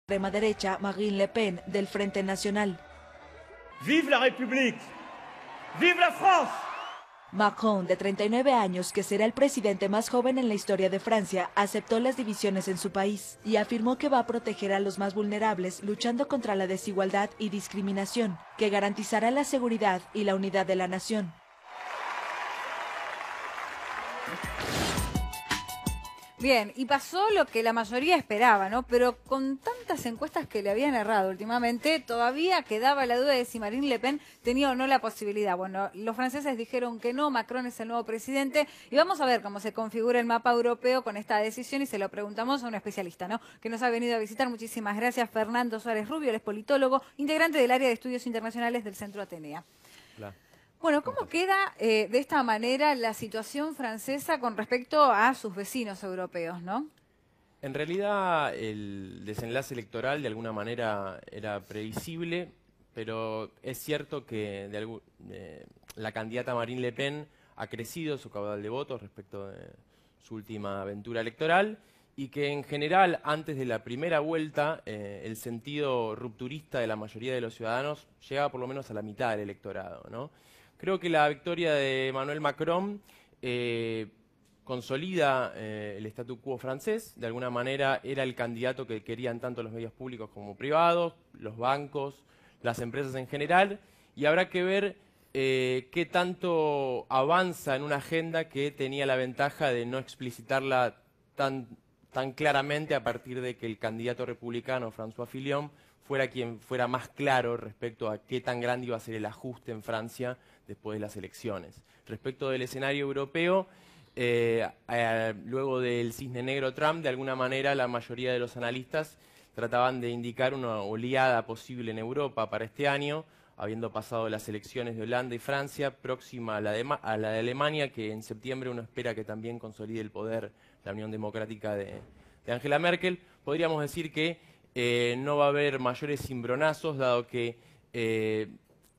extrema derecha Marine Le Pen del Frente Nacional. ¡Vive la République! ¡Vive la France! Macron, de 39 años, que será el presidente más joven en la historia de Francia, aceptó las divisiones en su país y afirmó que va a proteger a los más vulnerables luchando contra la desigualdad y discriminación, que garantizará la seguridad y la unidad de la nación. Bien, y pasó lo que la mayoría esperaba, ¿no? Pero con tantas encuestas que le habían errado últimamente, todavía quedaba la duda de si Marine Le Pen tenía o no la posibilidad. Bueno, los franceses dijeron que no, Macron es el nuevo presidente, y vamos a ver cómo se configura el mapa europeo con esta decisión, y se lo preguntamos a un especialista, ¿no? Que nos ha venido a visitar. Muchísimas gracias, Fernando Suárez Rubio, él es politólogo, integrante del área de estudios internacionales del Centro Atenea. Claro. Bueno, ¿cómo queda de esta manera la situación francesa con respecto a sus vecinos europeos, no? En realidad el desenlace electoral de alguna manera era previsible, pero es cierto que la candidata Marine Le Pen ha crecido su caudal de votos respecto de su última aventura electoral y que en general antes de la primera vuelta el sentido rupturista de la mayoría de los ciudadanos llegaba por lo menos a la mitad del electorado, ¿no? Creo que la victoria de Emmanuel Macron consolida el statu quo francés. De alguna manera era el candidato que querían tanto los medios públicos como privados, los bancos, las empresas en general. Y habrá que ver qué tanto avanza en una agenda que tenía la ventaja de no explicitarla tan claramente a partir de que el candidato republicano, François Fillon, fuera quien fuera más claro respecto a qué tan grande iba a ser el ajuste en Francia después de las elecciones. Respecto del escenario europeo, luego del cisne negro Trump, de alguna manera la mayoría de los analistas trataban de indicar una oleada posible en Europa para este año, habiendo pasado las elecciones de Holanda y Francia, próxima a la de Alemania, que en septiembre uno espera que también consolide el poder la Unión Democrática de Angela Merkel. Podríamos decir que no va a haber mayores cimbronazos, dado que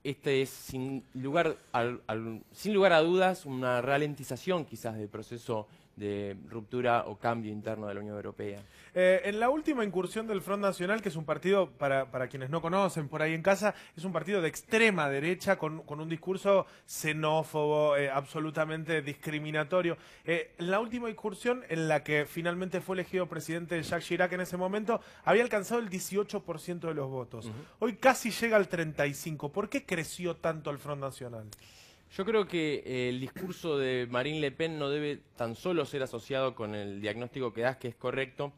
este es sin lugar a dudas una ralentización quizás del proceso de ruptura o cambio interno de la Unión Europea. En la última incursión del Front Nacional, que es un partido, para quienes no conocen por ahí en casa, es un partido de extrema derecha con un discurso xenófobo, absolutamente discriminatorio. En la última incursión, en la que finalmente fue elegido presidente Jacques Chirac en ese momento, había alcanzado el 18% de los votos. Hoy casi llega al 35%. ¿Por qué creció tanto el Front Nacional? Yo creo que el discurso de Marine Le Pen no debe tan solo ser asociado con el diagnóstico que das, que es correcto,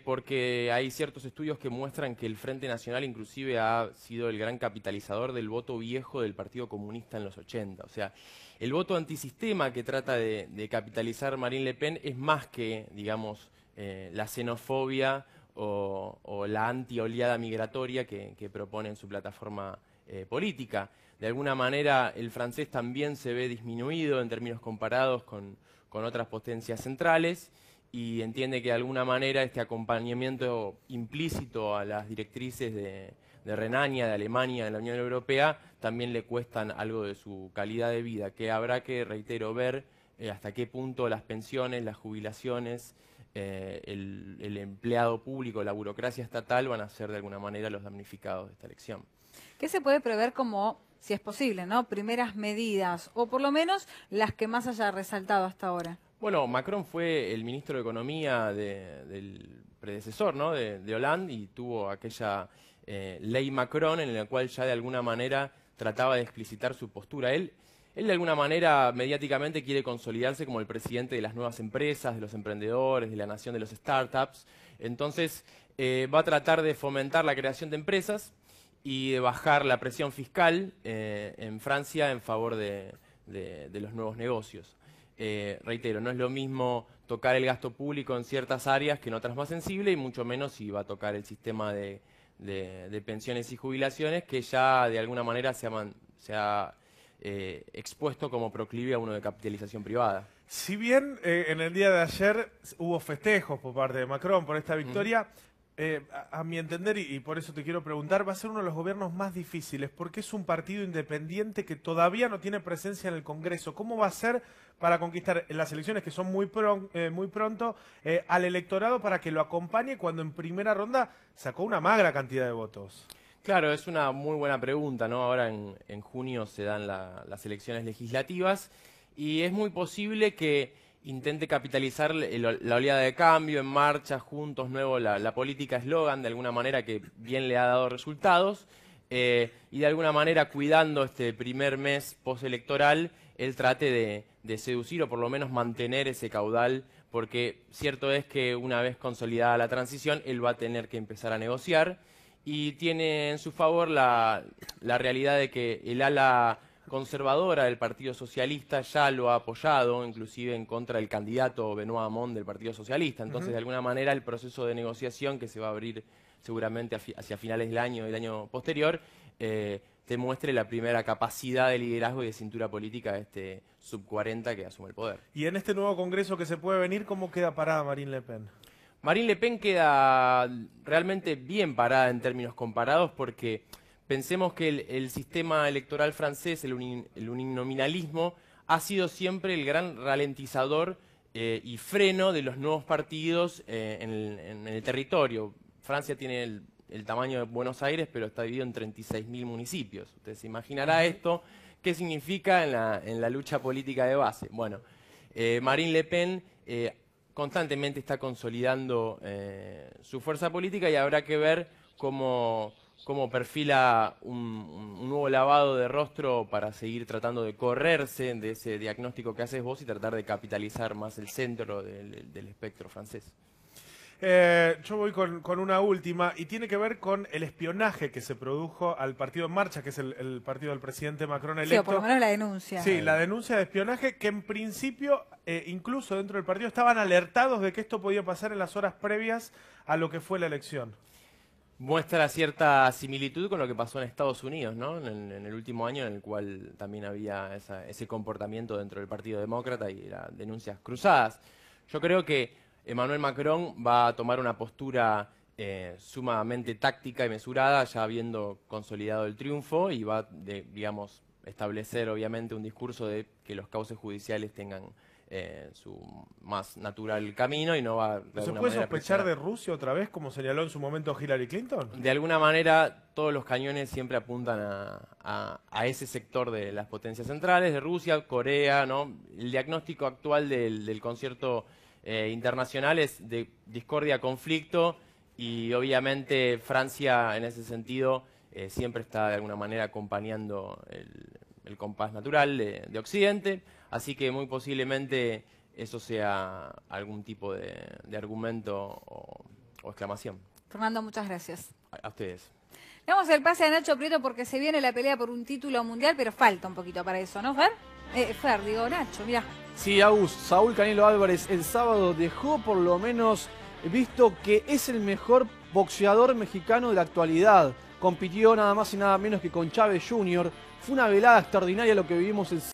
porque hay ciertos estudios que muestran que el Frente Nacional inclusive ha sido el gran capitalizador del voto viejo del Partido Comunista en los 80. O sea, el voto antisistema que trata de capitalizar Marine Le Pen es más que, digamos, la xenofobia o la anti-oleada migratoria que propone en su plataforma política. De alguna manera el francés también se ve disminuido en términos comparados con otras potencias centrales y entiende que de alguna manera este acompañamiento implícito a las directrices de Renania, de Alemania, de la Unión Europea, también le cuestan algo de su calidad de vida, que habrá que, reitero, ver hasta qué punto las pensiones, las jubilaciones, el empleado público, la burocracia estatal van a ser de alguna manera los damnificados de esta elección. ¿Qué se puede prever como, si es posible, ¿no?, primeras medidas, o por lo menos las que más haya resaltado hasta ahora? Bueno, Macron fue el ministro de Economía del predecesor, ¿no?, de Hollande, y tuvo aquella ley Macron en la cual ya de alguna manera trataba de explicitar su postura. Él de alguna manera mediáticamente quiere consolidarse como el presidente de las nuevas empresas, de los emprendedores, de la nación de los startups. Entonces va a tratar de fomentar la creación de empresas y de bajar la presión fiscal en Francia en favor de los nuevos negocios. Reitero, no es lo mismo tocar el gasto público en ciertas áreas que en otras más sensibles, y mucho menos si va a tocar el sistema de pensiones y jubilaciones, que ya de alguna manera se ha expuesto como proclive a uno de capitalización privada. Si bien en el día de ayer hubo festejos por parte de Macron por esta victoria, A mi entender, y por eso te quiero preguntar, va a ser uno de los gobiernos más difíciles, porque es un partido independiente que todavía no tiene presencia en el Congreso. ¿Cómo va a ser para conquistar en las elecciones, que son muy pronto, al electorado para que lo acompañe cuando en primera ronda sacó una magra cantidad de votos? Claro, es una muy buena pregunta, ¿no? Ahora en junio se dan las elecciones legislativas y es muy posible que intente capitalizar la oleada de cambio, En Marcha, Juntos, Nuevo, la política eslogan, de alguna manera que bien le ha dado resultados, y de alguna manera cuidando este primer mes postelectoral, él trate de seducir o por lo menos mantener ese caudal, porque cierto es que una vez consolidada la transición, él va a tener que empezar a negociar, y tiene en su favor la realidad de que el ala conservadora del Partido Socialista ya lo ha apoyado, inclusive en contra del candidato Benoît Hamon del Partido Socialista. Entonces, de alguna manera, el proceso de negociación que se va a abrir seguramente hacia finales del año posterior, demuestre la primera capacidad de liderazgo y de cintura política de este sub-40 que asume el poder. Y en este nuevo Congreso que se puede venir, ¿cómo queda parada Marine Le Pen? Marine Le Pen queda realmente bien parada en términos comparados porque pensemos que el sistema electoral francés, el uninominalismo, ha sido siempre el gran ralentizador y freno de los nuevos partidos en el territorio. Francia tiene el tamaño de Buenos Aires, pero está dividido en 36.000 municipios. Usted se imaginará esto, ¿qué significa en la lucha política de base? Bueno, Marine Le Pen constantemente está consolidando su fuerza política y habrá que ver cómo perfila un nuevo lavado de rostro para seguir tratando de correrse de ese diagnóstico que haces vos y tratar de capitalizar más el centro del espectro francés. Yo voy con una última y tiene que ver con el espionaje que se produjo al partido En Marcha, que es el partido del presidente Macron electo. Sí, o por lo menos la denuncia. Sí, la denuncia de espionaje que en principio, incluso dentro del partido, estaban alertados de que esto podía pasar en las horas previas a lo que fue la elección. Muestra cierta similitud con lo que pasó en Estados Unidos, ¿no? En el último año, en el cual también había ese comportamiento dentro del Partido Demócrata y las denuncias cruzadas. Yo creo que Emmanuel Macron va a tomar una postura sumamente táctica y mesurada, ya habiendo consolidado el triunfo, y va, digamos, establecer obviamente un discurso de que los cauces judiciales tengan su más natural camino y no va de ¿Se alguna puede manera sospechar de Rusia otra vez, como señaló en su momento Hillary Clinton? De alguna manera todos los cañones siempre apuntan a ese sector de las potencias centrales, de Rusia, Corea, ¿no? El diagnóstico actual del concierto internacional es de discordia, conflicto, y obviamente Francia en ese sentido siempre está de alguna manera acompañando el compás natural de Occidente, así que muy posiblemente eso sea algún tipo de argumento o exclamación. Fernando, muchas gracias. A ustedes. Le damos el pase a Nacho Prieto porque se viene la pelea por un título mundial, pero falta un poquito para eso, ¿no, Fer? Nacho, mirá. Sí, Agus, Saúl Canelo Álvarez el sábado dejó por lo menos visto que es el mejor boxeador mexicano de la actualidad. Compitió nada más y nada menos que con Chávez Jr. Fue una velada extraordinaria lo que vivimos el